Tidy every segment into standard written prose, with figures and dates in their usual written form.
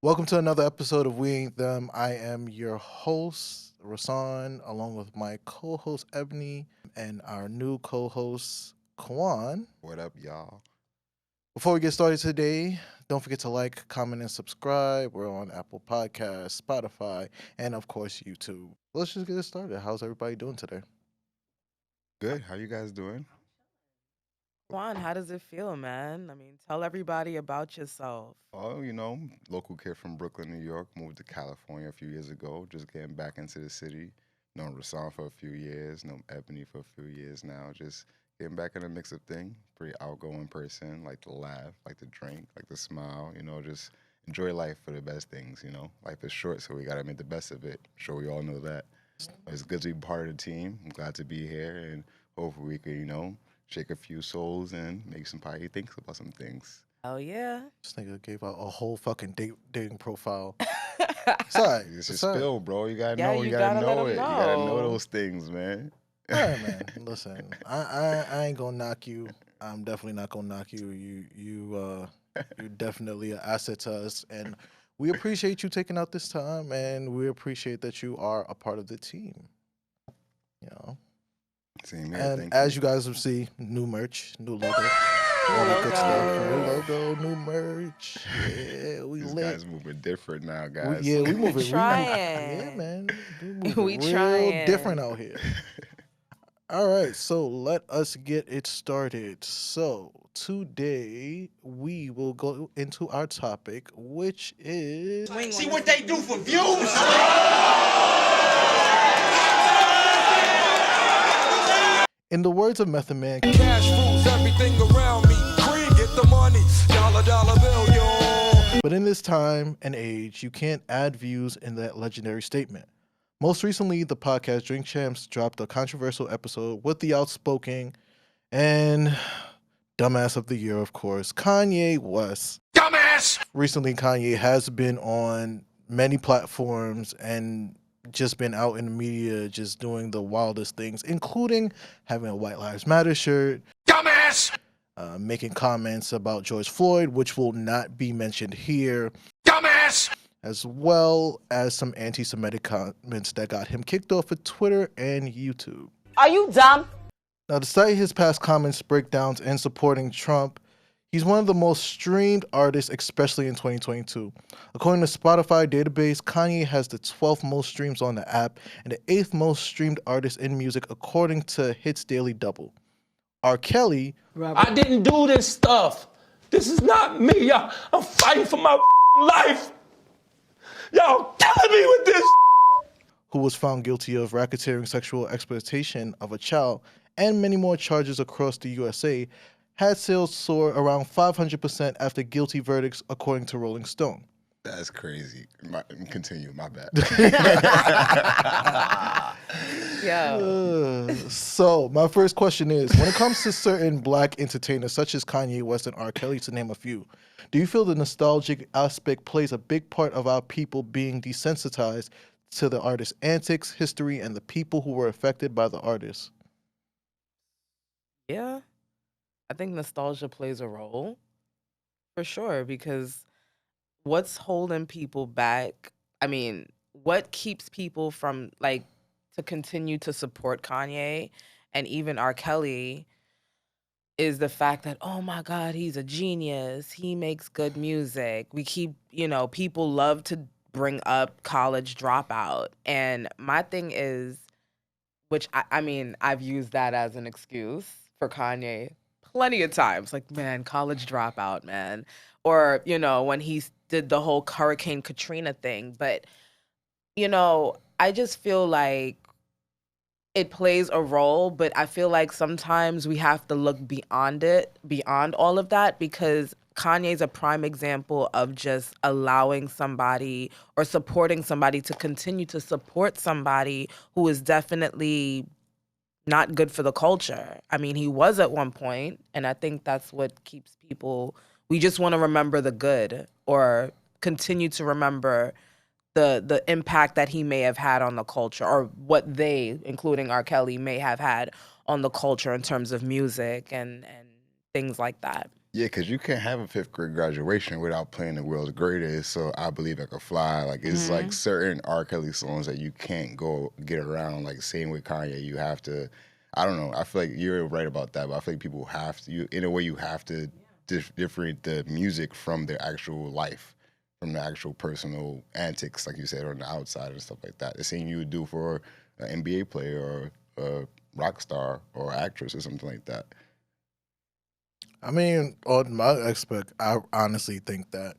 Welcome to another episode of We Ain't Them. I am your host, Rassan, along with my co-host, Ebony, and our new co-host, Kawan. What up, y'all? Before we get started today, don't forget to like, comment, and subscribe. We're on Apple Podcasts, Spotify, and, of course, YouTube. Let's just get it started. How's everybody doing today? Good. How you guys doing? Juan, how does it feel, man? I mean, tell everybody about yourself. Oh, local kid from Brooklyn, New York, moved to California a few years ago, just getting back into the city. Known Rassan for a few years, known Ebony for a few years now, just getting back in the mix of thing. Pretty outgoing person, like to laugh, like to drink, like to smile, just enjoy life for the best things, Life is short, so we gotta make the best of it. I'm sure we all know that. But it's good to be part of the team. I'm glad to be here, and hopefully we can, shake a few souls and make somebody think about some things. Oh, yeah. This nigga gave out a whole fucking dating profile. Sorry. It's your spill, bro. You gotta know. you You gotta gotta let know it. 'em You gotta know know. those things, man. All right, man. Listen, I ain't gonna knock you. I'm definitely not gonna knock you. You're definitely an asset to us, and we appreciate you taking out this time, and we appreciate that you are a part of the team. Same here. And Thank as you guys will see, new merch, new logo, all that good stuff. New logo, new merch. Yeah, we These lit. guys moving different now, guys. We moving. Trying. Yeah, man. We moving We real trying. different out here. All right, so let us get it started. So today we will go into our topic, which is See what they do for views? in the words of Method Man. Cash rules everything around me. Green, get the money. Dollar bill, yo. But in this time and age, you can't add views in that legendary statement. Most recently, the podcast Drink Champs dropped a controversial episode with the outspoken and dumbass of the year, of course, Kanye West. Dumbass! Recently, Kanye has been on many platforms and just been out in the media just doing the wildest things, including having a White Lives Matter shirt, Dumbass! making comments about George Floyd, which will not be mentioned here, Dumbass! as well as some anti-Semitic comments that got him kicked off of Twitter and YouTube. Are you dumb? Now, despite his past comments, breakdowns, and supporting Trump, he's one of the most streamed artists, especially in 2022. According to Spotify database, Kanye has the 12th most streams on the app and the 8th most streamed artist in music, according to Hits Daily Double. R. Kelly, I didn't do this stuff. This is not me. I'm fighting for my life. Y'all killing me with this. who was found guilty of racketeering, sexual exploitation of a child, and many more charges across the USA, had sales soar around 500% after guilty verdicts, according to Rolling Stone. That's crazy. Continue. My bad. Yo. So my first question is, when it comes to certain black entertainers such as Kanye West and R. Kelly, to name a few, do you feel the nostalgic aspect plays a big part of our people being desensitized to the artist's antics, history, and the people who were affected by the artist? Yeah. I think nostalgia plays a role for sure, because what's holding people back? I mean, what keeps people from to continue to support Kanye and even R. Kelly is the fact that, oh my God, he's a genius. He makes good music. We keep, people love to bring up college dropout. And my thing is, which I mean, I've used that as an excuse for Kanye plenty of times. Like, man, college dropout, man. Or, when he did the whole Hurricane Katrina thing. But, I just feel like it plays a role, but I feel like sometimes we have to look beyond all of that, because Kanye's a prime example of just allowing somebody or supporting somebody to continue to support somebody who is definitely not good for the culture. I mean, he was at one point, and I think that's what keeps people, we just want to remember the good or continue to remember the impact that he may have had on the culture, or what they, including R. Kelly, may have had on the culture in terms of music and things like that. Yeah, because you can't have a 5th grade graduation without playing the world's greatest. So I believe I could fly. Like it's like certain R. Kelly songs that you can't go get around. Like same with Kanye, you have to. I don't know. I feel like you're right about that, but I feel like people have to. In a way, you have to differentiate the music from their actual life, from the actual personal antics, like you said, on the outside and stuff like that. The same you would do for an NBA player or a rock star or actress or something like that. I mean, on my aspect, I honestly think that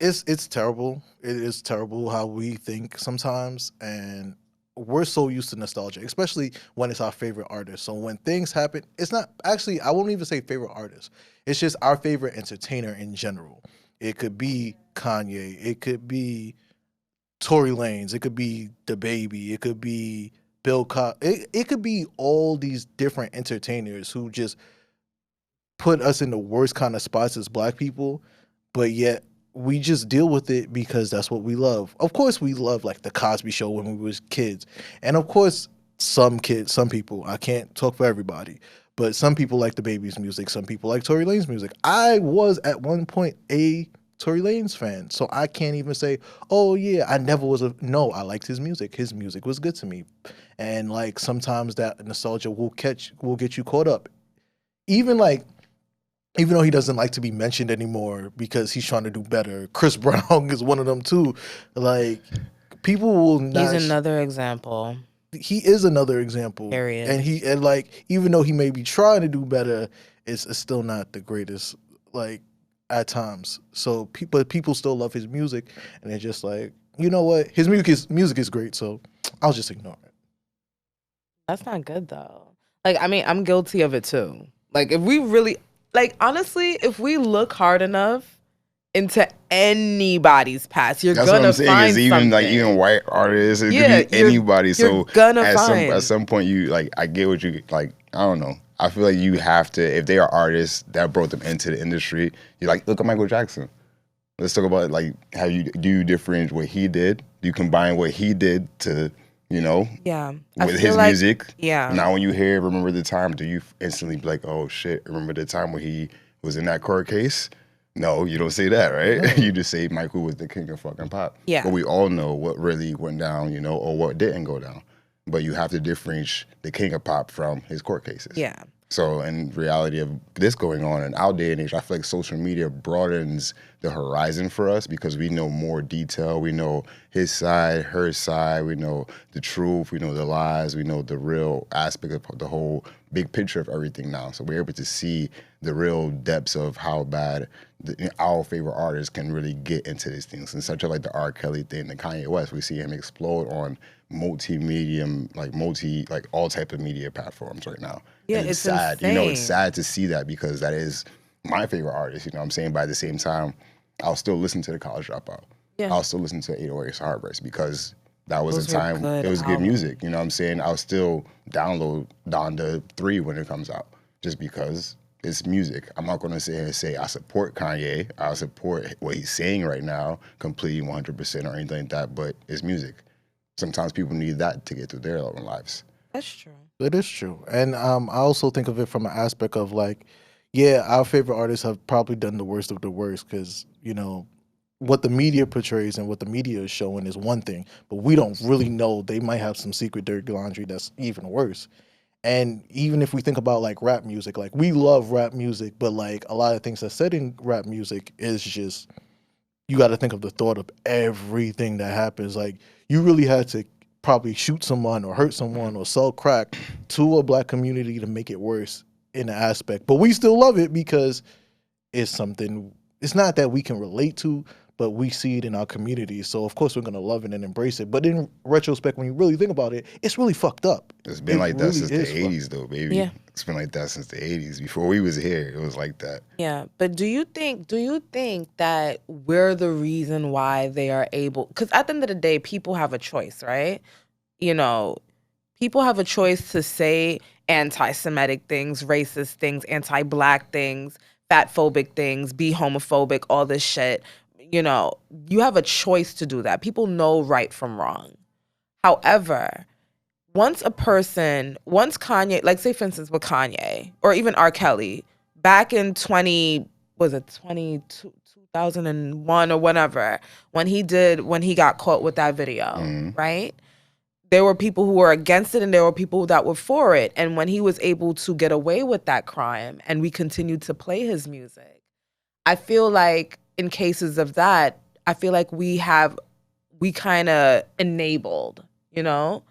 it's terrible. It is terrible how we think sometimes, and we're so used to nostalgia, especially when it's our favorite artist. So when things happen, it's not actually. I won't even say favorite artist. It's just our favorite entertainer in general. It could be Kanye. It could be Tory Lanez. It could be the Baby. It could be Bill Cosby. It could be all these different entertainers who just put us in the worst kind of spots as black people, but yet we just deal with it because that's what we love. Of course, we love like the Cosby Show when we was kids, and of course, some people. I can't talk for everybody, but some people like the Baby's music. Some people like Tory Lanez music. I was at one point a Tory Lanez fan, so I can't even say, oh yeah, I never was a no. I liked his music. His music was good to me, and like sometimes that nostalgia will get you caught up. Even though he doesn't like to be mentioned anymore because he's trying to do better, Chris Brown is one of them too. Like, people will not. He's another example. He is another example. Period. And like, even though he may be trying to do better, it's still not the greatest, like, at times. So people still love his music, and they're just like, you know what? His music is great, so I'll just ignore it. That's not good though. Like, I mean, I'm guilty of it too. Like, if we really, like, honestly, if we look hard enough into anybody's past, you're That's gonna what I'm saying. find Is even something. like even white artists, it Yeah, could be anybody. So gonna at some point, you like, I get what you like. I don't know. I feel like you have to, if they are artists that brought them into the industry, you're like, look at Michael Jackson. Let's talk about like how you differentiate what he did. Do you combine what he did to, Yeah. I with feel his like- music? Yeah. Now when you hear "Remember the Time," do you instantly be like, "Oh shit, remember the time when he was in that court case"? No, you don't say that, right? You just say Michael was the king of fucking pop. Yeah. But we all know what really went down, or what didn't go down. But you have to differentiate the king of pop from his court cases. Yeah. So in reality of this going on in our day and age, I feel like social media broadens the horizon for us because we know more detail. We know his side, her side. We know the truth. We know the lies. We know the real aspect of the whole big picture of everything now. So we're able to see the real depths of how bad our favorite artists can really get into these things. And such as like the R. Kelly thing, the Kanye West, we see him explode on like all type of media platforms right now. Yeah, And it's sad. insane. It's sad to see that because that is my favorite artist. What I'm saying? But at the same time, I'll still listen to the College Dropout. Yeah. I'll still listen to 808s Heartbreaks because that was Those a were time good it was good albums. music. You know what I'm saying? I'll still download Donda 3 when it comes out just because it's music. I'm not going to sit here and say I support Kanye. I support what he's saying right now completely 100% or anything like that, but it's music. Sometimes people need that to get through their own lives. That's true. It is true. And I also think of it from an aspect of like, yeah, our favorite artists have probably done the worst of the worst because, what the media portrays and what the media is showing is one thing, but we don't really know. They might have some secret dirty laundry that's even worse. And even if we think about like rap music, like we love rap music, but like a lot of things that's said in rap music is just, you got to think of the thought of everything that happens. Like you really had to probably shoot someone or hurt someone or sell crack to a black community to make it worse in the aspect. But we still love it because it's something, it's not that we can relate to, but we see it in our community. So of course we're going to love it and embrace it. But in retrospect, when you really think about it, it's really fucked up. It's been like that since the 80s though, baby. Yeah. It's been like that since the 80s. Before we was here, it was like that. Yeah, but do you think that we're the reason why they are able? Because at the end of the day, people have a choice, right? People have a choice to say anti-Semitic things, racist things, anti-black things, fatphobic things, be homophobic, all this shit. You have a choice to do that. People know right from wrong. However, once Kanye, like say for instance with Kanye or even R. Kelly, back in 2001 or whatever, when he got caught with that video, right? There were people who were against it and there were people that were for it. And when he was able to get away with that crime and we continued to play his music, I feel like in cases of that, I feel like we kind of enabled, you know?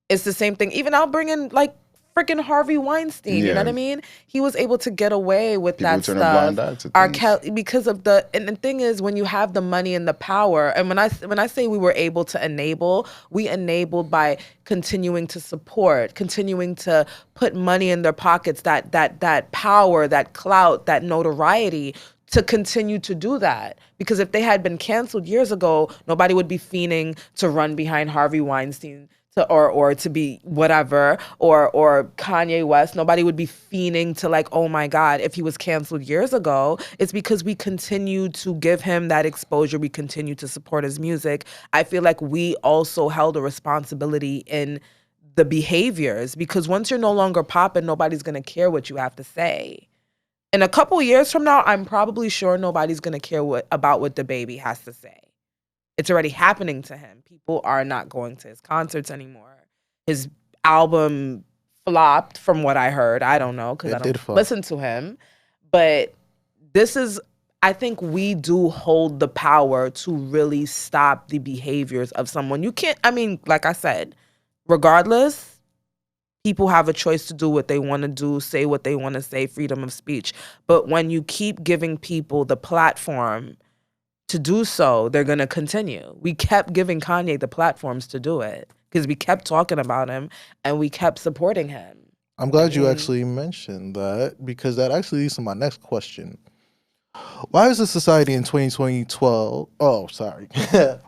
It's the same thing. Even I'll bring in like freaking Harvey Weinstein, you know what I mean? He was able to get away with People that turn a stuff. blind eye to R. things. Kelly, because of and the thing is, when you have the money and the power, and when I say we were able to enable, we enabled by continuing to support, continuing to put money in their pockets, that power, that clout, that notoriety, to continue to do that. Because if they had been canceled years ago, nobody would be fiending to run behind Harvey Weinstein or to be whatever, or Kanye West. Nobody would be fiending to like, oh my God, if he was canceled years ago. It's because we continue to give him that exposure. We continue to support his music. I feel like we also held a responsibility in the behaviors, because once you're no longer popping, nobody's gonna care what you have to say. In a couple years from now, I'm probably sure nobody's gonna care about what the baby has to say. It's already happening to him. People are not going to his concerts anymore. His album flopped, from what I heard. I don't know, because I don't listen to him. But I think we do hold the power to really stop the behaviors of someone. You can't, like I said, regardless, people have a choice to do what they want to do, say what they want to say, freedom of speech. But when you keep giving people the platform to do so, they're going to continue. We kept giving Kanye the platforms to do it because we kept talking about him and we kept supporting him. I'm glad you actually mentioned that, because that actually leads to my next question. Why as a society in 2012,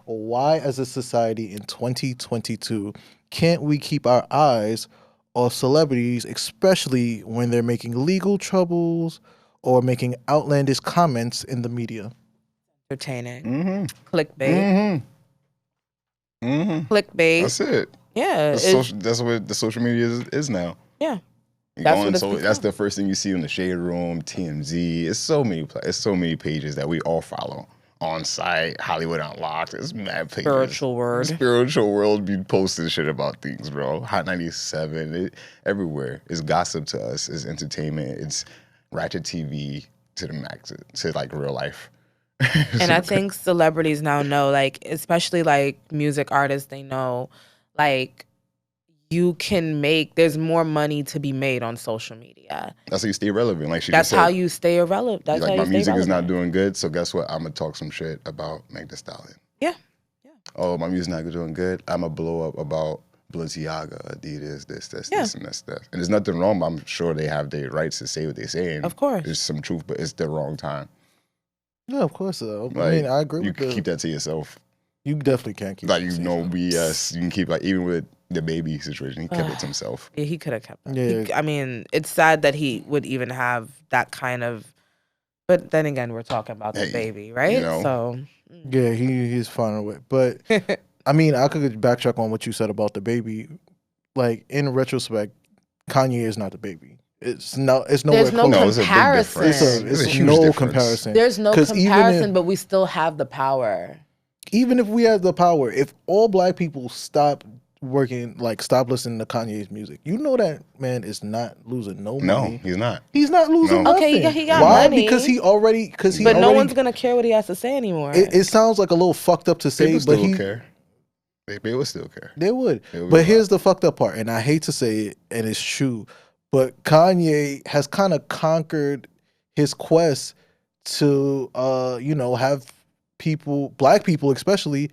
why as a society in 2022 can't we keep our eyes off celebrities, especially when they're making legal troubles or making outlandish comments in the media? Entertaining. Clickbait. Clickbait. That's it. Yeah. That's what the social media is now. Yeah. That's the first thing you see in the Shade Room, TMZ. It's so many pages that we all follow. On site, Hollywood Unlocked. It's mad pages. Spiritual world be posting shit about things, bro. Hot 97. Everywhere. It's gossip to us. It's entertainment. It's ratchet TV to the max, to like real life. And I think celebrities now know, like, especially like music artists, they know, like, there's more money to be made on social media. That's how you stay relevant. Like that's how you stay irrelevant. That's like, how you my stay music relevant. is not doing good, so guess what? I'm gonna talk some shit about Meg Thee Stallion. Yeah. Oh, my music's not doing good. I'm gonna blow up about Balenciaga, Adidas, this, and that stuff. And there's nothing wrong, but I'm sure they have their rights to say what they're saying. Of course. There's some truth, but it's the wrong time. Yeah, of course. Like, I agree you with you. Keep that to yourself. You definitely can't keep like, BS. You can keep, like, even with the baby situation, he kept it to himself. Yeah, he could have kept it. Yeah. It's sad that he would even have that kind of, but then again, we're talking about the baby, right? You know. So yeah, he's fine with it. But I could backtrack on what you said about the baby. Like, in retrospect, Kanye is not the baby. It's nowhere There's no close. comparison. It's a huge no difference. comparison. There's no comparison, but we still have the power. Even if we have the power, if all black people stop working, like stop listening to Kanye's music, you know that man is not losing no money. No, he's not. He's not losing nothing. Okay, he got Why? money. But no one's gonna care what he has to say anymore. It sounds like a little fucked up to say, People but still care. They would still care. They would. But here's the fucked up part, and I hate to say it, and it's true, but Kanye has kind of conquered his quest to, have people, black people especially,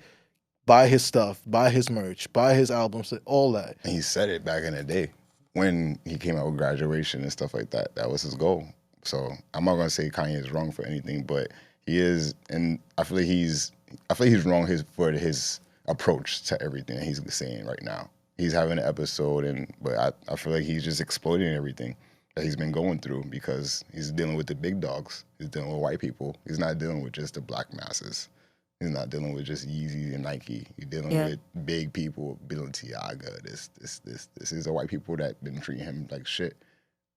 buy his stuff, buy his merch, buy his albums, all that. And he said it back in the day when he came out with Graduation and stuff like that. That was his goal. So I'm not gonna say Kanye is wrong for anything, but he is, and I feel like he's wrong for his approach to everything he's saying right now. He's having an episode, but I feel like he's just exploiting everything that he's been going through because he's dealing with the big dogs. He's dealing with white people. He's not dealing with just the black masses. He's not dealing with just Yeezy and Nike. He's dealing with big people, Balenciaga, this. These are white people that been treating him like shit,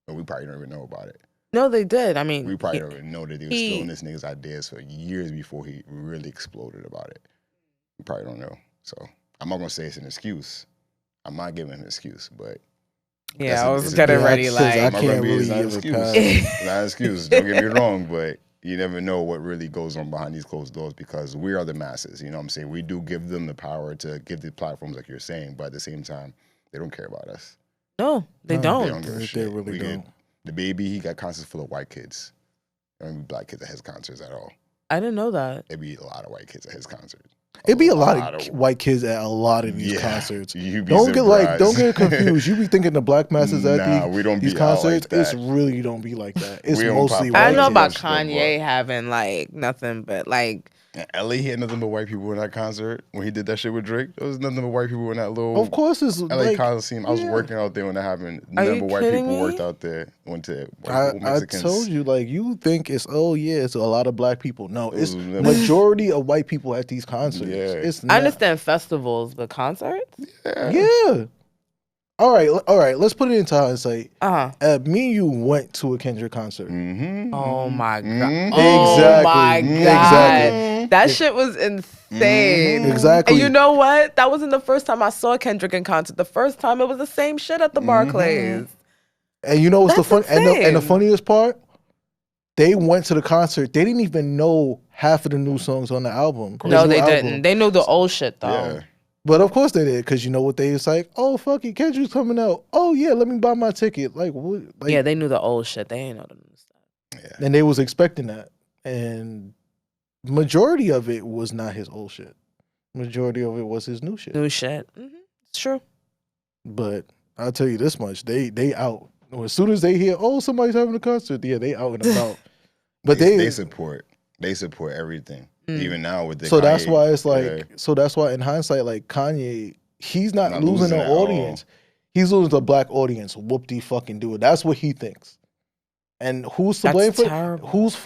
but we probably don't even know about it. No, they did. I mean, We probably don't know that they were stealing this nigga's ideas for years before he really exploded about it. We probably don't know. So I'm not gonna say it's an excuse. I'm not giving him an excuse, but yeah, I was it's getting yeah, ready I like. can't I'm gonna be really it's not an give it excuse. past. It's not an excuse. Don't get me wrong, but you never know what really goes on behind these closed doors because we are the masses. You know what I'm saying? We do give them the power to give the platforms like you're saying, but at the same time, they don't care about us. No, they No, They don't. don't give a They shit. really We don't. get the baby. He got concerts full of white kids. There don't be black kids at his concerts at all. I didn't know that. It'd be a lot of white kids at his concerts. It'd be a lot of white kids at a lot of these Yeah, concerts. you'd be Don't surprised. get confused. You be thinking the black masses at Nah, we don't these be out like concerts. It's that. really don't be like that. It's We don't mostly pop white I know Well, about kids. that's the Kanye having like nothing but like. In LA, he had nothing but white people in that concert when he did that shit with Drake. There was nothing but white people in that little Of course, it's LA like Coliseum. I was yeah. working out there when that happened. Are Nothing you but white kidding people me? worked out there. Went to I Mexicans. told you, like you think it's it's a lot of black people. No, it's Mm, majority of white people at these concerts. Yeah. It's I not, understand festivals, but concerts? Yeah. All right. Let's put it into hindsight. Me and you went to a Kendrick concert. Mm-hmm. Oh my god! Mhm. Oh my Exactly. god! Exactly. That shit was insane. Exactly. And you know what? That wasn't the first time I saw Kendrick in concert. The first time it was the same shit at the Barclays. And you know what's That's the fun and the insane. funniest part? They went to the concert. They didn't even know half of the new songs on the album. No, original they album. didn't. They knew the old shit though. Yeah. But of course they did, because you know what they was like, oh fuck it, Kendrick's coming out. Oh yeah, let me buy my ticket. Like what? Like, Yeah, they knew the old shit. They ain't know the new stuff. and they was expecting that. And majority of it was not his old shit. Majority of it was his new shit. New shit. It's true. But I'll tell you this much: they out. As soon as they hear, oh, somebody's having a concert, yeah, they out and about. But they support everything. Mm. Even now with the so that's Kanye, why it's like, yeah. so that's why in hindsight, like Kanye, he's not Not losing losing an at all. audience. He's losing the black audience. Whoop-de fucking do it. That's what he thinks. And who's to That's blame for terrible. whose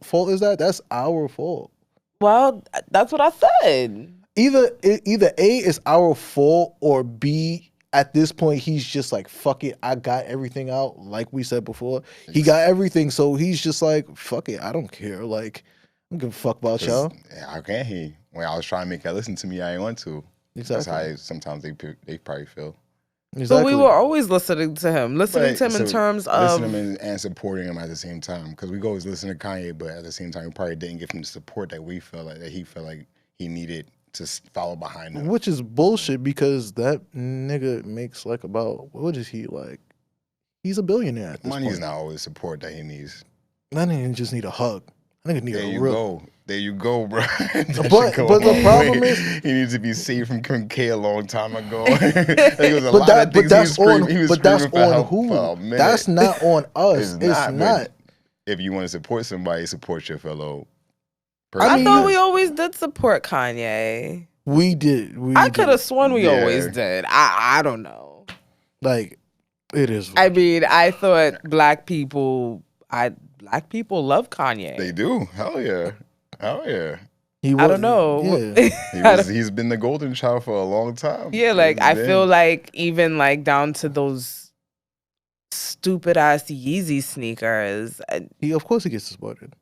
fault is that? That's our fault. Well, that's what I said. Either A is our fault, or B, at this point he's just like, fuck it, I got everything out. Like we said before, he got everything, so he's just like, fuck it, I don't care. Like, I don't give a fuck about y'all. How can he? When I was trying to make her listen to me, I ain't want to. That's how sometimes they probably feel. So we were always listening to him. Listening to him in So terms of listening and supporting him at the same time, because we always listen to Kanye, but at the same time we probably didn't give him the support that we felt like that he felt like he needed to follow behind him. Which is bullshit, because that nigga makes like about, what is he like? He's a billionaire at this Money's point. not always the support that he needs. That nigga just need a hug. That nigga need There a you real. go. There you go, bro. But the problem is, he needs to be saved from K a long time ago. There was a lot of but things that's he was on screaming on for help who? for a minute. That's not on us. It's but not. If you want to support somebody, support your fellow I person. I mean, thought we always did support Kanye. We did. I could have sworn we Yeah. always did. I don't know. Like, it is. I mean, I thought black people love Kanye. They do. Hell yeah. Hell yeah. He I don't know. Yeah. He's been the golden child for a long time. Yeah, like He's I been. feel like even like down to those stupid ass Yeezy sneakers, Of course he gets supported.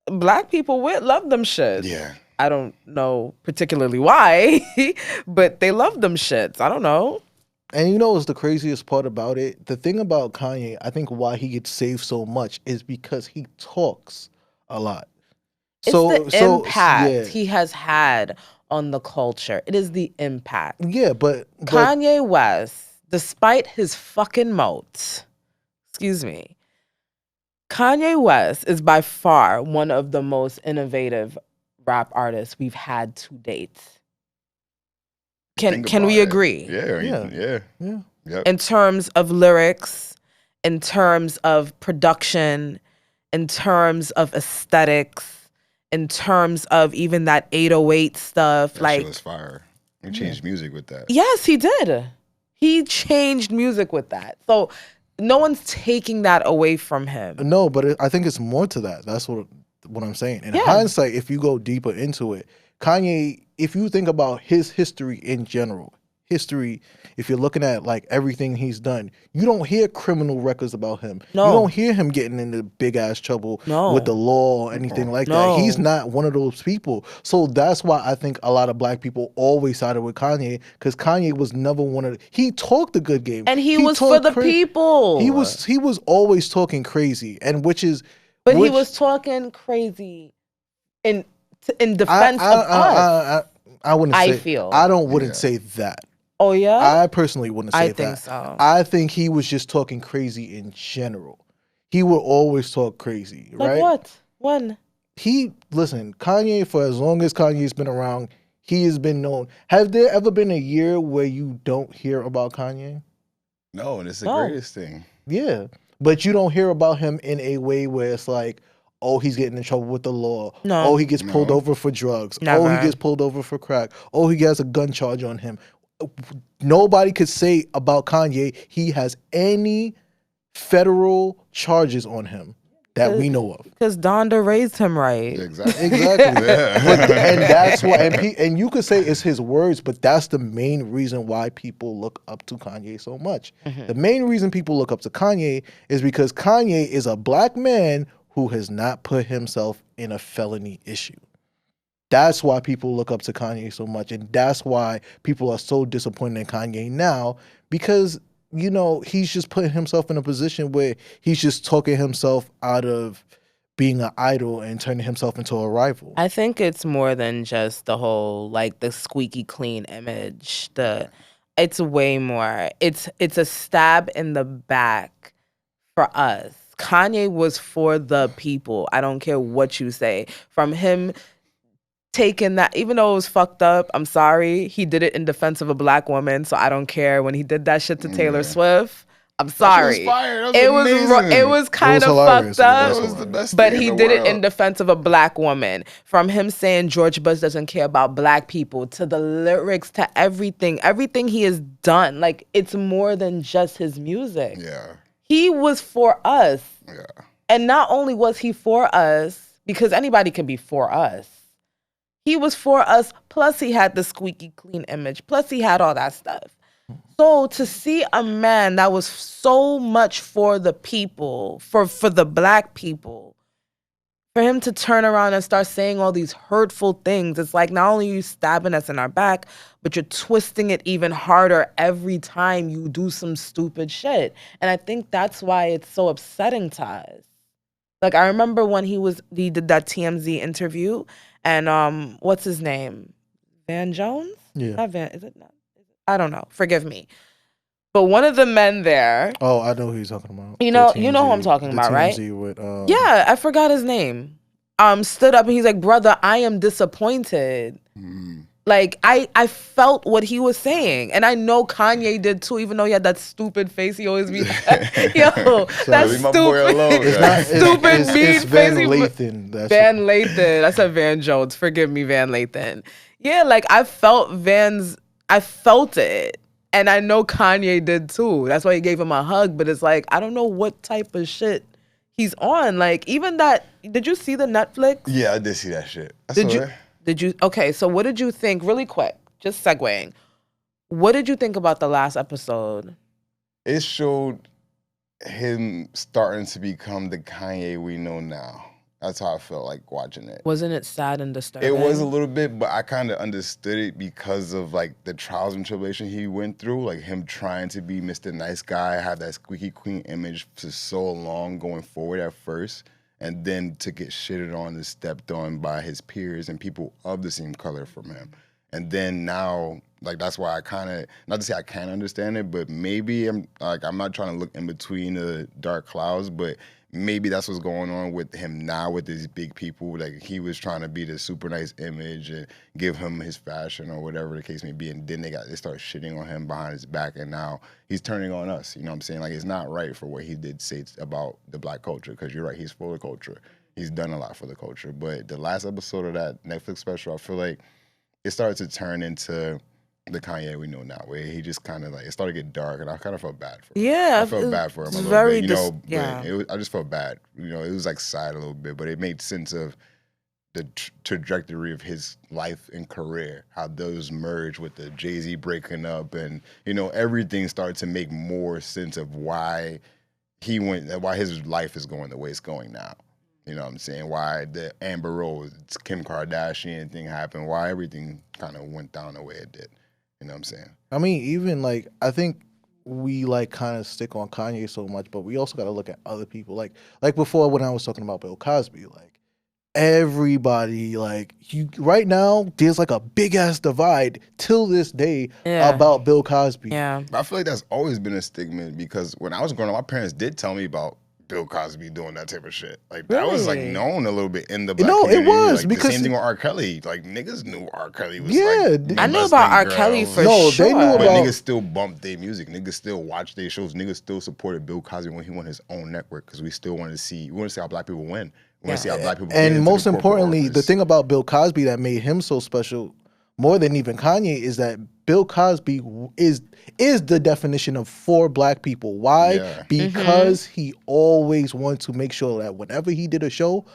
black people love them shits. Yeah. I don't know particularly why, but they love them shits. I don't know. And you know what's the craziest part about it? The thing about Kanye, I think why he gets saved so much is because he talks a lot. It's the impact he has had on the culture. It is the impact. Yeah, but Kanye West, despite his fucking moat, excuse me, Kanye West is by far one of the most innovative rap artists we've had to date. Can we agree? Yeah. Yep. In terms of lyrics, in terms of production, in terms of aesthetics, in terms of even that 808 stuff. That like, shit was fire. He changed music with that. yes, he did. He changed music with that. So no one's taking that away from him. no, but I think it's more to that. That's what I'm saying. In hindsight, if you go deeper into it, Kanye, if you think about his history in general, history, if you're looking at like everything he's done, you don't hear criminal records about him. No. You don't hear him getting into big ass trouble No. with the law or anything like that. No. He's not one of those people. So that's why I think a lot of black people always sided with Kanye, because Kanye was never one of he talked a good game. And he was for talked the people. He was always talking crazy, and he was talking crazy in defense of us. I wouldn't I say. feel. I wouldn't say that. Oh yeah. I personally wouldn't say that. I think so. I think he was just talking crazy in general. He would always talk crazy, Like right? what? When? Listen, Kanye, for as long as Kanye's been around, he has been known. Have there ever been a year where you don't hear about Kanye? No, and it's the No. greatest thing. Yeah. But you don't hear about him in a way where it's like, oh, he's getting in trouble with the law. No. Oh, he gets pulled No. over for drugs. Oh, Never. he gets pulled over for crack. Oh, he has a gun charge on him. Nobody could say about Kanye he has any federal charges on him that we know of. Because Donda raised him right. Exactly. Exactly. Yeah. And that's why, and you could say it's his words, but that's the main reason why people look up to Kanye so much. The main reason people look up to Kanye is because Kanye is a black man who has not put himself in a felony issue. That's why people look up to Kanye so much, and that's why people are so disappointed in Kanye now, because you know, he's just putting himself in a position where he's just talking himself out of being an idol and turning himself into a rival. I think it's more than just the whole like the squeaky clean image. It's way more. It's a stab in the back for us. Kanye was for the people. I don't care what you say. From him taking that, even though it was fucked up, I'm sorry, he did it in defense of a black woman, so I don't care. When he did that shit to Taylor Swift, I'm sorry. It was kind It of was hilarious. fucked up. It That was the best But thing he in the did it world. in defense of a black woman. From him saying George Bush doesn't care about black people, to the lyrics, to everything he has done. Like, it's more than just his music. Yeah. He was for us. Yeah. And not only was he for us, because anybody can be for us, he was for us, plus he had the squeaky clean image, plus he had all that stuff. So to see a man that was so much for the people, for the black people, for him to turn around and start saying all these hurtful things, it's like not only are you stabbing us in our back, but you're twisting it even harder every time you do some stupid shit. And I think that's why it's so upsetting to us. Like, I remember when he did that TMZ interview, and what's his name? Van Jones? Yeah. Not Van, is it not? I don't know. Forgive me. But one of the men there, Oh, I know who he's talking about. You know The who I'm talking the about, right? TMZ with, yeah, I forgot his name. Stood up and he's like, brother, I am disappointed. Like, I felt what he was saying. And I know Kanye did too, even though he had that stupid face. He always be like, yo, that leave my boy alone, stupid, guys. stupid mean it's Van face. Lathan. That's Van Lathan. I said Van Jones. Forgive me, Van Lathan. Yeah, like I felt it. And I know Kanye did too. That's why he gave him a hug. But it's like, I don't know what type of shit he's on. Like, even that, did you see the Netflix? Yeah, I did see that shit. Did you? Okay, so what did you think, really quick, just segueing, what did you think about the last episode? It showed him starting to become the Kanye we know now. That's how I felt like watching it. Wasn't it sad and disturbing? It was a little bit, but I kind of understood it because of like the trials and tribulation he went through, like him trying to be Mr. Nice Guy, have that squeaky clean image for so long going forward at first, and then to get shitted on and stepped on by his peers and people of the same color from him. And then now, like, that's why I kind of, not to say I can't understand it, but maybe I'm not trying to look in between the dark clouds, but maybe that's what's going on with him now with these big people. Like, he was trying to be the super nice image and give him his fashion or whatever the case may be. And then they start shitting on him behind his back. And now he's turning on us. You know what I'm saying? Like, it's not right for what he did say about the black culture. Because you're right, he's for the culture. He's done a lot for the culture. But the last episode of that Netflix special, I feel like it started to turn into the Kanye we know now, where he just kind of like, it started to get dark, and I kind of felt bad for him. Yeah, I felt bad for him a little bit, you know. But I just felt bad, you know. It was like sad a little bit, but it made sense of the trajectory of his life and career, how those merge with the Jay-Z breaking up, and everything started to make more sense of why why his life is going the way it's going now. You know what I'm saying? Why the Amber Rose, Kim Kardashian thing happened, why everything kind of went down the way it did. You know what I'm saying? I mean, even like, I think we like kind of stick on Kanye so much, but we also got to look at other people. Like before when I was talking about Bill Cosby, like everybody, like right now, there's like a big ass divide till this day about Bill Cosby. Yeah. But I feel like that's always been a stigma because when I was growing up, my parents did tell me about Bill Cosby doing that type of shit. Like that was like known a little bit in the black community. It was like, because the same thing with R. Kelly. Like niggas knew R. Kelly was I knew about R. Kelly for No, sure. they knew But about- niggas still bumped their music. Niggas still watched their shows. Niggas still supported Bill Cosby when he won his own network because we wanted to see how black people win. We want to see how black people get And into most the corporate importantly, the office. thing about Bill Cosby that made him so special, more than even Kanye, is that Bill Cosby is the definition of for black people. Why? Yeah. Because he always wanted to make sure that whenever he did a show,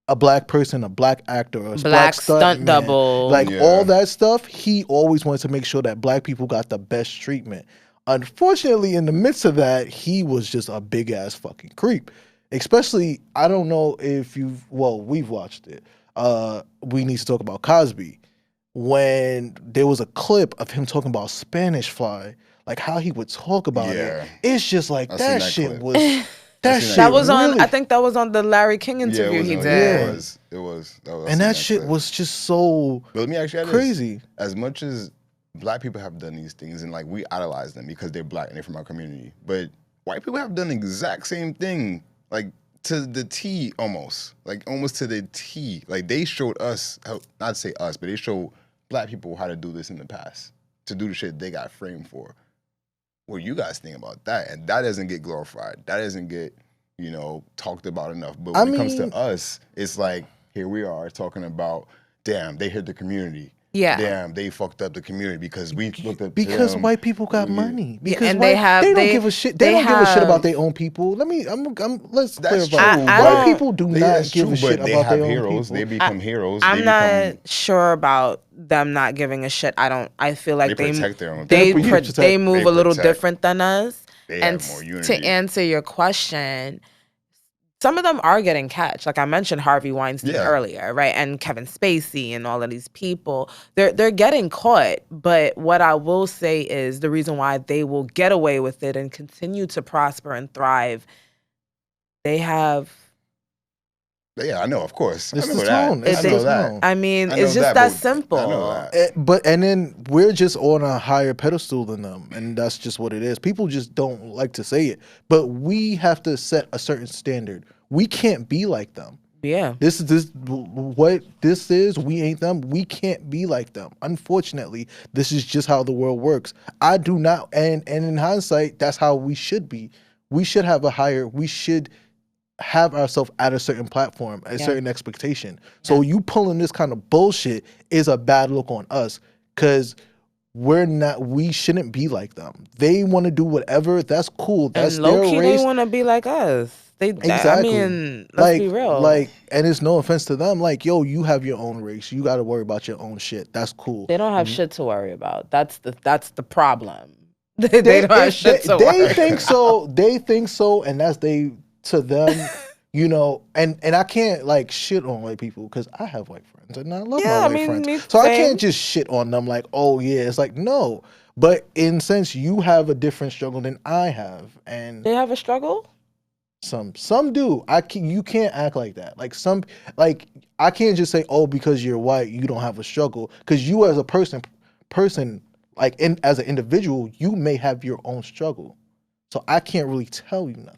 a black person, a black actor, a black stunt man, double. like all that stuff, he always wanted to make sure that black people got the best treatment. Unfortunately, in the midst of that, he was just a big ass fucking creep. Especially, I don't know if we've watched it. We need to talk about Cosby. When there was a clip of him talking about Spanish Fly, like how he would talk about it. It's just like I that seen that shit clip. was that shit. That was on. really- I think that was on the Larry King interview he did. It was. and that shit was just so But let me ask you this. crazy. As much as black people have done these things and like we idolize them because they're black and they're from our community, but white people have done the exact same thing, like to the T almost, like almost to the T. Like they showed us, not to say us, but they showed black people how to do this in the past, to do the shit they got framed for. What you guys think about that? And that doesn't get glorified. That doesn't get, talked about enough. But when it comes to us, it's like, here we are talking about, damn, they hit the community. Yeah. Damn, they fucked up the community because we looked up to Because them. white people got money. Because and they don't they- give a shit. they They don't give a shit have- about their own people. Let's That's clarify. true, I White don't- people do not That's give true, a shit but they about have their own heroes. people. They become heroes. I'm they not become, sure about them not giving a shit. I feel like They protect their own they people. they move They a little protect. different than us. They And have more to unity. answer your question, some of them are getting catch. Like I mentioned Harvey Weinstein earlier, right? And Kevin Spacey and all of these people. They're getting caught. But what I will say is the reason why they will get away with it and continue to prosper and thrive, they have. Yeah, I know, of course. It's I know the that. tone. I It's know the that. tone. I mean, I know it's just that, that but simple. I know that. And then we're just on a higher pedestal than them, and that's just what it is. People just don't like to say it, but we have to set a certain standard. We can't be like them. Yeah. What this is. We ain't them. We can't be like them. Unfortunately, this is just how the world works. I do not, and in hindsight, that's how we should be. We should have we should have ourselves at a certain platform, a certain expectation. So you pulling this kind of bullshit is a bad look on us, because we shouldn't be like them. They want to do whatever, that's cool. That's And low their key, race. they want to be like us. Exactly. I mean, let's be real. And it's no offense to them. Like, yo, you have your own race. You got to worry about your own shit. That's cool. They don't have shit to worry about. That's the problem. They don't have shit to worry. They think so. They think so, and that's to them. And I can't like shit on white people because I have white friends and I love my white friends. So I can't just shit on them like, oh yeah, it's like no. But in sense, you have a different struggle than I have, and They have a struggle. some do. You can't act like that. Like I can't just say, oh, because you're white, you don't have a struggle. Because you as a person, as an individual, you may have your own struggle. So I can't really tell you nothing.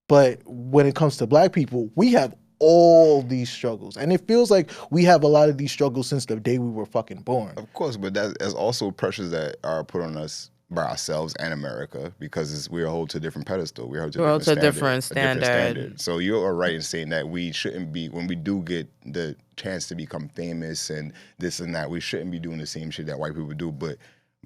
But when it comes to black people, we have all these struggles. And it feels like we have a lot of these struggles since the day we were fucking born. Of course, but there's also pressures that are put on us by ourselves and America because we're held to a different pedestal. We're held to a different standard. So you are right in saying that we shouldn't be, when we do get the chance to become famous and this and that, we shouldn't be doing the same shit that white people do. But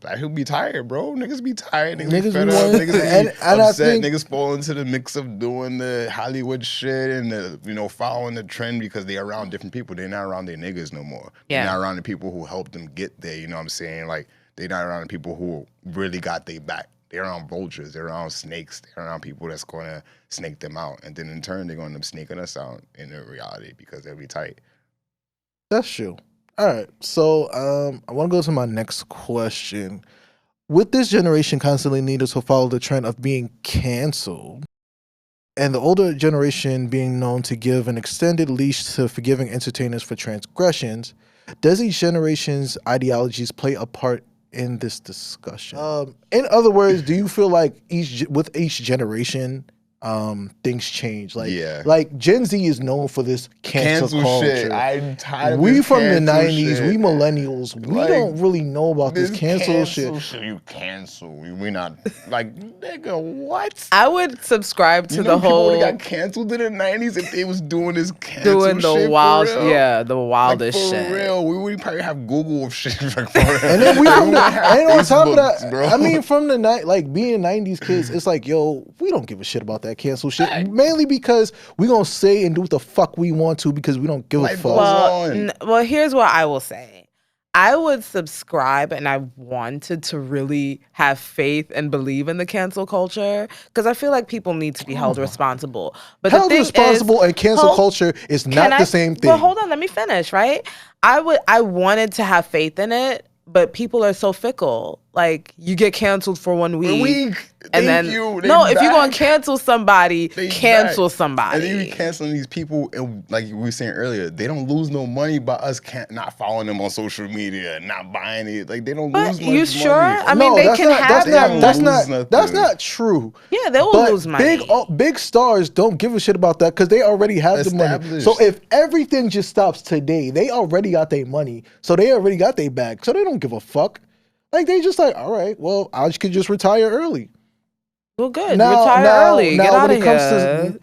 Like, he'll be tired, bro. Niggas be tired. Niggas Niggas be fed be up. wanting- Niggas be and I upset. think- Niggas fall into the mix of doing the Hollywood shit and the, following the trend because they're around different people. They're not around their niggas no more. Yeah. They're not around the people who helped them get there. You know what I'm saying? Like, they're not around the people who really got their back. They're around vultures. They're around snakes. They're around people that's going to snake them out. And then in turn, they're going to end up snaking us out in their reality because they'll be tight. That's true. All right. So I want to go to my next question. With this generation constantly needing to follow the trend of being canceled, and the older generation being known to give an extended leash to forgiving entertainers for transgressions, does each generation's ideologies play a part in this discussion? In other words, do you feel like with each generation, things change? Like, Yeah. like Gen Z is known for this cancel culture. shit. I'm tired of We this from the cancel 90s, shit. we millennials, we Like, don't really know about this cancel shit. You cancel. We not like nigga. What? I would subscribe to You the know people whole would got canceled in the 90s if they was doing this cancel doing the shit wild, for real. yeah, the Like, wildest for shit. real, we would probably have Google of shit. Like, for real. And then we Like, from the, wouldn't have and on top of Facebooks, that, bro. I mean, from the night, like being 90s kids, it's like, yo, we don't give a shit about that cancel shit. Mainly because we gonna say and do what the fuck we want to because we don't give a Life fuck. goes on. Well, here's what I will say. I would subscribe and I wanted to really have faith and believe in the cancel culture because I feel like people need to be held responsible. But Held the thing responsible is, and cancel culture is not the same thing. Well, hold on, let me finish, right? I wanted to have faith in it, but people are so fickle. Like, you get canceled for 1 week. And Thank then you. They no, if you're gonna back. cancel somebody, They cancel back. somebody. And then you be canceling these people, and like we were saying earlier, they don't lose no money by us not following them on social media, not buying it. Like, they don't But lose much you sure? money. I mean, they that's can not, have that's their not, that's lose not, that's nothing. not true. Yeah, they will But lose money. big stars don't give a shit about that because they already have the money. Established. So if everything just stops today, they already got their money. So they already got their bag. So they don't give a fuck. Like, they just like, all right, well, I could just retire early. Well, good. Retire early. Get out of here.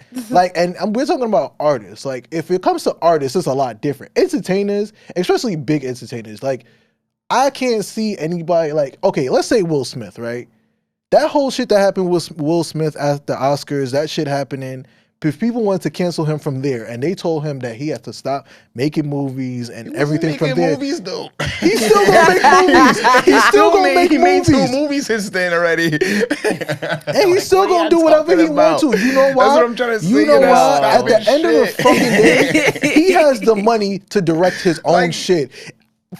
And we're talking about artists. Like, if it comes to artists, it's a lot different. Entertainers, especially big entertainers, like, I can't see anybody like, okay, let's say Will Smith, right? That whole shit that happened with Will Smith at the Oscars, that shit happening. If people wanted to cancel him from there, and they told him that he had to stop making movies and everything from there, movies though. he's still gonna make movies. He's still gonna make He made 2 movies. movies since then already. And he's still gonna do whatever he wants to. You know why? That's what I'm trying to say. You know That's why? At the stopping end of the shit. fucking day, he has the money to direct his own Like- shit.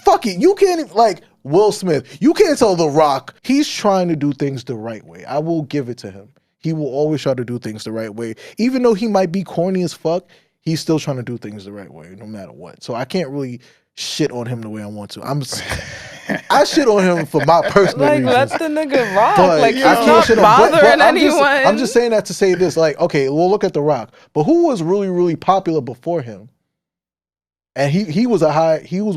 Fuck it. You can't even, like Will Smith. You can't tell The Rock. He's trying to do things the right way. I will give it to him. He will always try to do things the right way. Even though he might be corny as fuck, he's still trying to do things the right way, no matter what. So I can't really shit on him the way I want to. I shit on him for my personal Like, reasons. let the nigga rock. But Like, he's I can't not shit on- but bothering anyone. I'm just saying that to say this. Like, okay, we'll look at The Rock. But who was really, really popular before him? And he was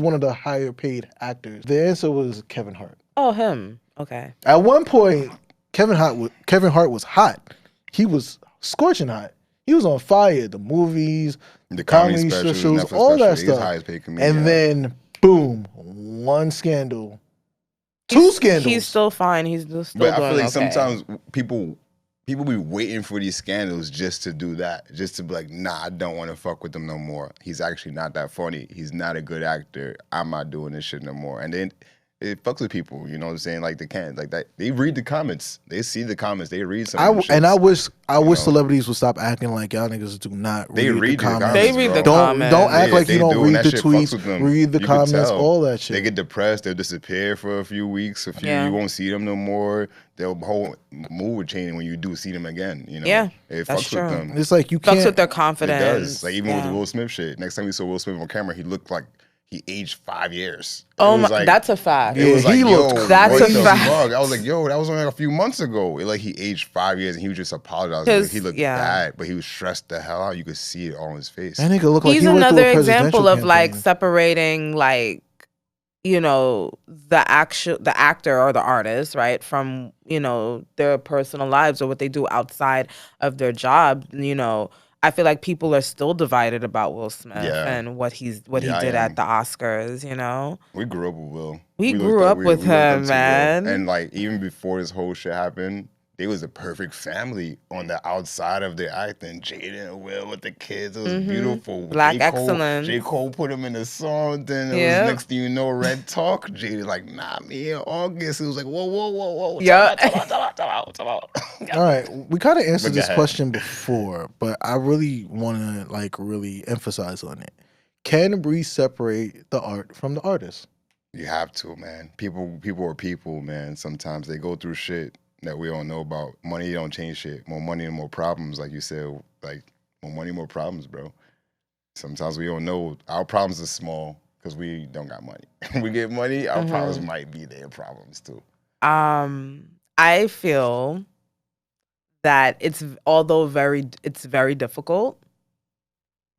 one of the higher paid actors. The answer was Kevin Hart. Oh, him. Okay. At one point, Kevin Hart was hot. He was scorching hot. He was on fire. The movies, The comedy specials, specials, Netflix all that special. He's the stuff. highest paid comedian. And then boom, one scandal, two scandals. He's still fine. He's still But doing I feel like okay. sometimes people be waiting for these scandals just to do that, just to be like, nah, I don't want to fuck with him no more. He's actually not that funny. He's not a good actor. I'm not doing this shit no more. And then it fucks with people, you know what I'm saying? Like, they can't, like that. They read the comments. They see the comments. They read some of the I shits. wish celebrities would stop acting like y'all niggas do not They read the read the comments. They read the bro. comments. Don't act Yeah, like you they don't do, and read that the shit fucks with tweets, them. read the You could comments, tell. all that shit. They get depressed. They'll disappear for a few weeks. Yeah. You won't see them no more. Their whole mood would change when you do see them again. You know, Yeah, it that's fucks true. with them. It's like you Fucks can't. with their It confidence. does. Like, even with Yeah. the Will Smith shit. Next time we saw Will Smith on camera, he looked like he aged 5 years. Oh It was my, like- that's a fact. It Yeah, was like, he looked yo, That's what a the fact. fuck? I was like, yo, that was only like a few months ago. Like, he aged 5 years and he was just apologizing. Like, he looked yeah. bad, but he was stressed the hell out. You could see it all in his face. That nigga look like He's he went through another a presidential example of like campaign. separating like, you know, the actor or the artist, right, from, you know, their personal lives or what they do outside of their job. You know, I feel like people are still divided about Will Smith Yeah. and what he Yeah, I did am. at the Oscars, you know? We grew up with Will. We looked grew up with we looked up him, to Will. man. And like even before this whole shit happened, they was a perfect family on the outside of their acting. Jaden and Will with the kids. It was beautiful. Black J. Cole, excellence. J. Cole put him in the song. Then it Yep. was next thing you know, Red Talk. Jaden like, nah, me in August. It was like, whoa. Yeah. Time out. All right, we kind of answered But go this ahead. question before, but I really want to like really emphasize on it. Can we separate the art from the artist? You have to, man. People are people, man. Sometimes they go through shit that we don't know about. Money don't change shit. More money and more problems, like you said. Like more money, more problems, bro. Sometimes we don't know. Our problems are small because we don't got money. We get money, our problems might be their problems too. I feel that it's very difficult.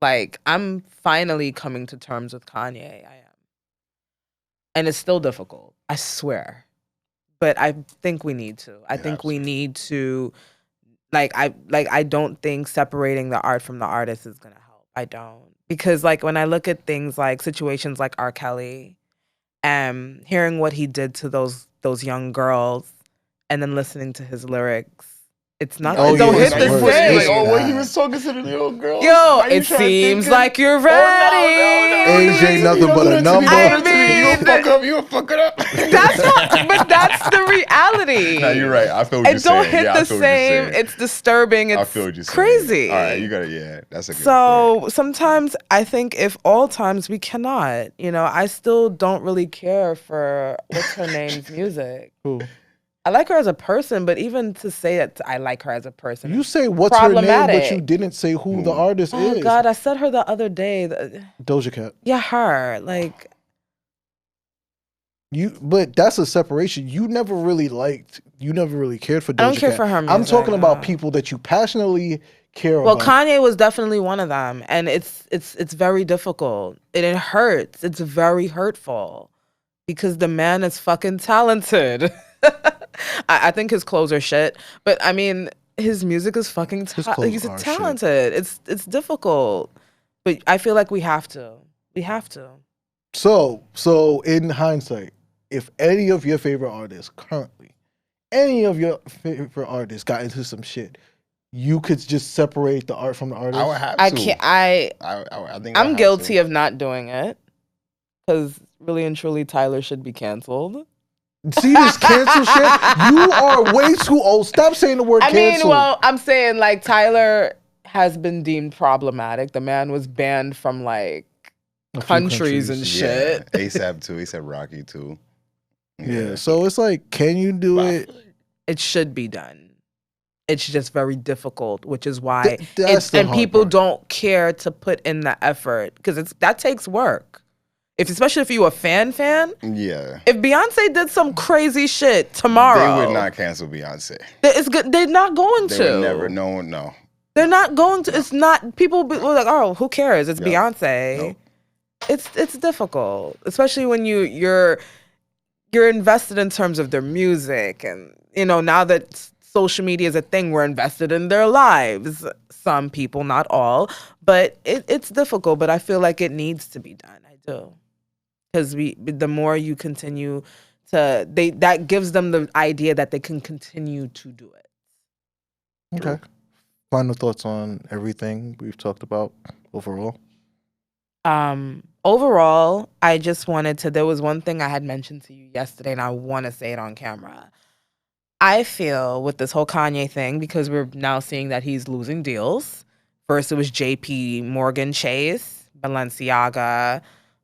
Like, I'm finally coming to terms with Kanye. I am. And it's still difficult. I swear. But I think we need to. I think we need to I don't think separating the art from the artist is gonna help. I don't. Because like when I look at things like situations like R. Kelly, hearing what he did to those young girls and then listening to his lyrics, it's not Oh, it don't yeah, hit it's the worse. same. It's Like, when he bad. was talking to the little girl. Yo, it seems like you're ready. AJ nothing but a number. I mean, You gonna fuck it up. but that's the reality. No, you're right. I feel what you're It saying. don't hit Yeah, I the feel what you're same. saying. It's disturbing. It's I feel what you're saying. crazy. All right, you got it. Yeah, that's a good point. So sometimes I think if all times we cannot, I still don't really care for what's her name's music. Who? I like her as a person, but even to say that I like her as a person, You is say what's her name, but problematic. you didn't say who the artist Oh is. God, I said her the other day. Doja Cat. Yeah, her. Like, But that's a separation. You never really cared for Doja Cat. I don't care for her I'm music, talking about no. people that you passionately care well, about. Kanye was definitely one of them, and it's very difficult. It hurts. It's very hurtful because the man is fucking talented. I think his clothes are shit, but I mean, his music is fucking His clothes he's are shit. talented. It's difficult, but I feel like we have to. We have to. So in hindsight, if any of your favorite artists currently, any of your favorite artists got into some shit, you could just separate the art from the artist. I would have to. I can't. I think I I'm have guilty to. of not doing it because really and truly, Tyler should be canceled. See this cancel shit? You are way too old. Stop saying the word I cancel. mean, well, I'm saying like Tyler has been deemed problematic. The man was banned from like A few countries and shit. Yeah, ASAP too. ASAP Rocky too. Yeah, so it's like, can you do it? It should be done. It's just very difficult, which is why That's the and hard people part. don't care to put in the effort because that takes work. Especially if you a fan. Yeah. If Beyonce did some crazy shit tomorrow, They would not cancel Beyonce. It's good. They're not going They to. would never. No. They're not going to. It's not. People be like, oh, who cares? It's Beyonce. Nope. It's difficult, especially when you're invested in terms of their music, and now that social media is a thing, we're invested in their lives. Some people, not all, but it's difficult. But I feel like it needs to be done. I do, because the more you continue to, that gives them the idea that they can continue to do it. Okay. Final thoughts on everything we've talked about overall? Overall, I just wanted to, there was one thing I had mentioned to you yesterday and I want to say it on camera. I feel with this whole Kanye thing, because we're now seeing that he's losing deals. First it was JP Morgan Chase, Balenciaga.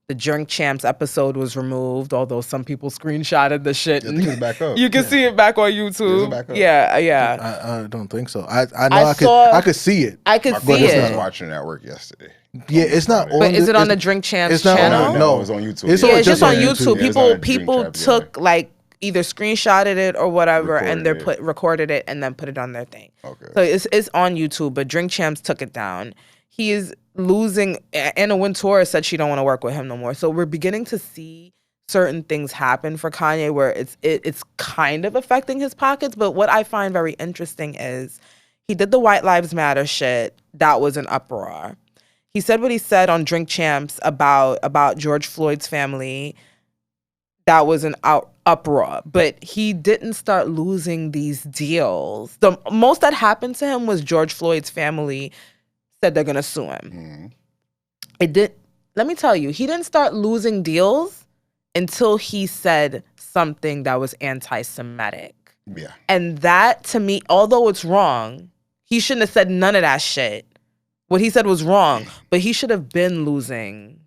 The Drink Champs episode was removed, although some people screenshotted the shit. I think it's back up. You can see it back on YouTube. Is it back up? Yeah. I don't think so. I know I could see it. I could My see cousin was it. watching it at work yesterday. Yeah, it's not on. But is it on the it's- Drink Champs it's not on channel? the- No, No, it's on YouTube. It's Yeah, on it's just on on YouTube. YouTube. Yeah, it's on the Drink People Champs, yeah. took like either screenshotted it or whatever, and they Recorded it. recorded it and then put it on their thing. Okay. So it's on YouTube, but Drink Champs took it down. He is losing. Anna Wintour said she don't want to work with him no more. So we're beginning to see certain things happen for Kanye where it's kind of affecting his pockets. But what I find very interesting is He did the White Lives Matter shit. That was an uproar. He said what he said on Drink Champs about George Floyd's family. That was an uproar. But he didn't start losing these deals. The most that happened to him was George Floyd's family said they're going to sue him. It did. Let me tell you, he didn't start losing deals until he said something that was anti-Semitic. Yeah. And that, to me, although it's wrong, he shouldn't have said none of that shit. What he said was wrong, but he should have been losing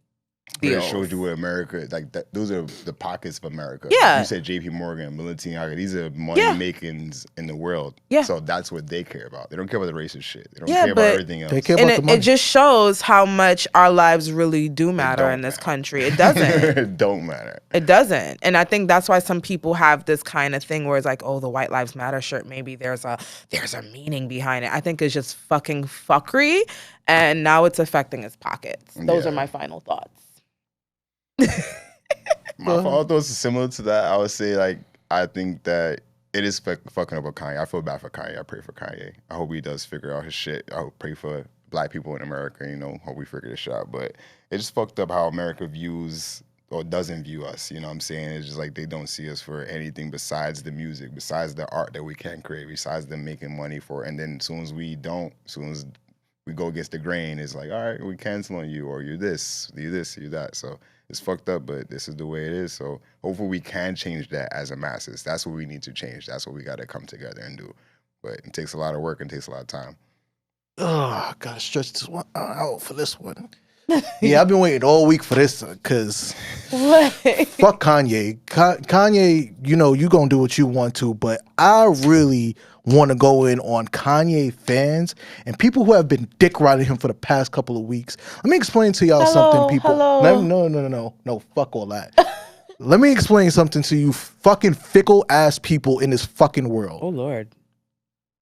deals. It shows you what America, like that, those are the pockets of America. Yeah. You said JP Morgan, Balenciaga, these are money makings in the world. Yeah. So that's what they care about. They don't care about the racist shit. They don't Yeah, care about but everything else. They care And about the money. it just shows how much our lives really do matter in this country. It doesn't. It don't matter. It doesn't. And I think that's why some people have this kind of thing where it's like, oh, the White Lives Matter shirt, maybe there's a meaning behind it. I think it's just fucking fuckery. And now it's affecting his pockets. Those are my final thoughts. My final thoughts are similar to that. I would say, like, I think that it is fucking up with Kanye. I feel bad for Kanye. I pray for Kanye. I hope he does figure out his shit. I hope pray for black people in America, you know, hope we figure this shit out. But it's just fucked up how America views or doesn't view us, you know what I'm saying? It's just like they don't see us for anything besides the music, besides the art that we can create, besides them making money for it. And then as soon as we go against the grain, it's like, all right, we canceling you, or you're this, you're that. So it's fucked up, but this is the way it is. So hopefully we can change that as a masses. That's what we need to change. That's what we got to come together and do. But it takes a lot of work and takes a lot of time. Oh, I gotta stretch this one out for this one. Yeah, I've been waiting all week for this because fuck Kanye. Kanye, you know, you gonna do what you want to, but I really want to go in on Kanye fans and people who have been dick riding him for the past couple of weeks. Let me explain to y'all something, people. No, fuck all that. Let me explain something to you fucking fickle ass people in this fucking world. Oh, Lord.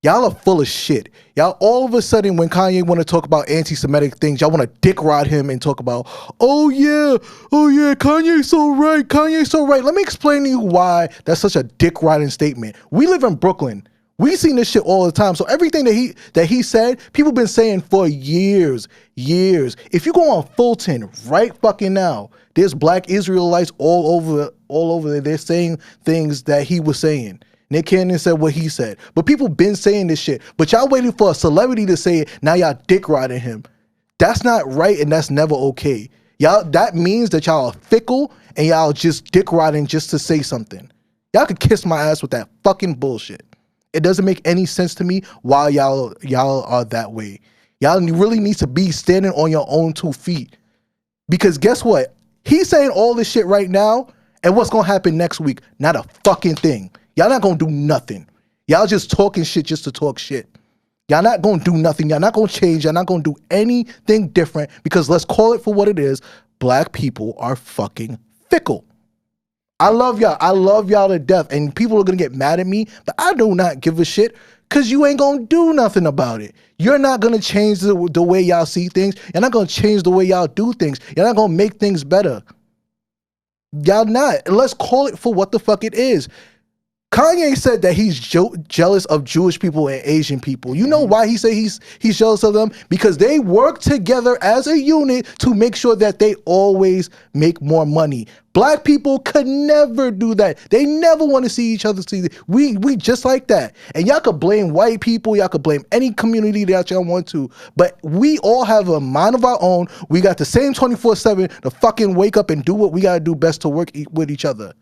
Y'all are full of shit. Y'all all of a sudden, when Kanye want to talk about anti-Semitic things, y'all want to dick ride him and talk about, oh yeah, Kanye's so right. Let me explain to you why that's such a dick riding statement. We live in Brooklyn. We seen this shit all the time. So everything that he said, people been saying for years. If you go on Fulton right fucking now, there's black Israelites all over there. They're saying things that he was saying. Nick Cannon said what he said. But people been saying this shit. But y'all waiting for a celebrity to say it. Now y'all dick riding him. That's not right, and that's never okay. Y'all, that means that y'all are fickle and y'all just dick riding just to say something. Y'all could kiss my ass with that fucking bullshit. It doesn't make any sense to me why y'all are that way. Y'all really need to be standing on your own 2 feet. Because guess what? He's saying all this shit right now, and what's gonna happen next week? Not a fucking thing. Y'all not gonna do nothing. Y'all just talking shit just to talk shit. Y'all not gonna do nothing. Y'all not gonna change. Y'all not gonna do anything different because let's call it for what it is. Black people are fucking fickle. I love y'all. I love y'all to death. And people are gonna get mad at me, but I do not give a shit because you ain't gonna do nothing about it. You're not gonna change the way y'all see things. You're not gonna change the way y'all do things. You're not gonna make things better. Y'all not. And let's call it for what the fuck it is. Kanye said that he's jealous of Jewish people and Asian people. You know why he say he's jealous of them? Because they work together as a unit to make sure that they always make more money. Black people could never do that. They never want to see each other succeed. We just like that. And y'all could blame white people. Y'all could blame any community that y'all want to. But we all have a mind of our own. We got the same 24/7 to fucking wake up and do what we got to do best to work with each other.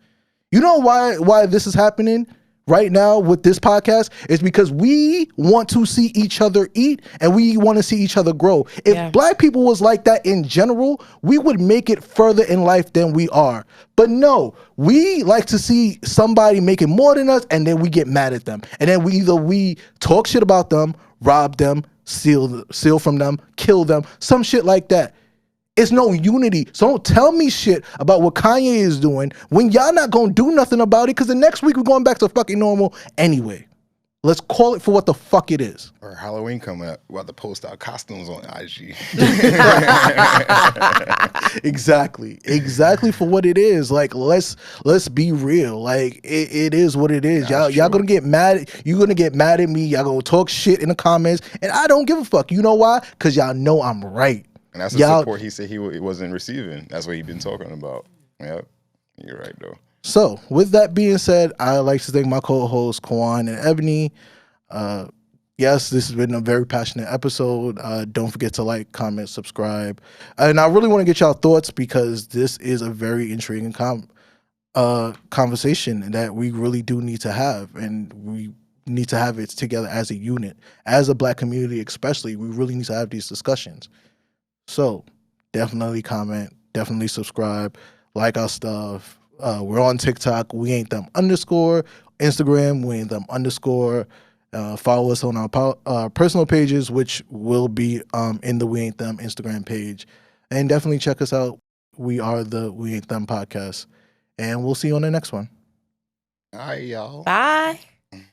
You know why this is happening right now with this podcast? It's because we want to see each other eat and we want to see each other grow. If black people was like that in general, we would make it further in life than we are. But no, we like to see somebody making more than us and then we get mad at them. And then we talk shit about them, rob them, steal from them, kill them, some shit like that. It's no unity. So don't tell me shit about what Kanye is doing when y'all not gonna do nothing about it because the next week we're going back to fucking normal anyway. Let's call it for what the fuck it is. Or Halloween coming up, we'll have to post our costumes on IG. Exactly for what it is. Like, let's be real. Like, it is what it is. Y'all gonna get mad. You gonna get mad at me. Y'all gonna talk shit in the comments, and I don't give a fuck. You know why? Because y'all know I'm right. And that's the support he said he wasn't receiving. That's what he been talking about. Yep, you're right though. So, with that being said, I'd like to thank my co-hosts, Kawan and Ebony. Yes, this has been a very passionate episode. Don't forget to like, comment, subscribe. And I really want to get y'all thoughts because this is a very intriguing conversation that we really do need to have. And we need to have it together as a unit. As a Black community especially, we really need to have these discussions. So, definitely comment, definitely subscribe, like our stuff. We're on TikTok, we ain't them _ Instagram, we ain't them _ follow us on our personal pages, which will be in the We Ain't Them Instagram page. And definitely check us out. We are the We Ain't Them podcast. And we'll see you on the next one. All right, y'all. Bye.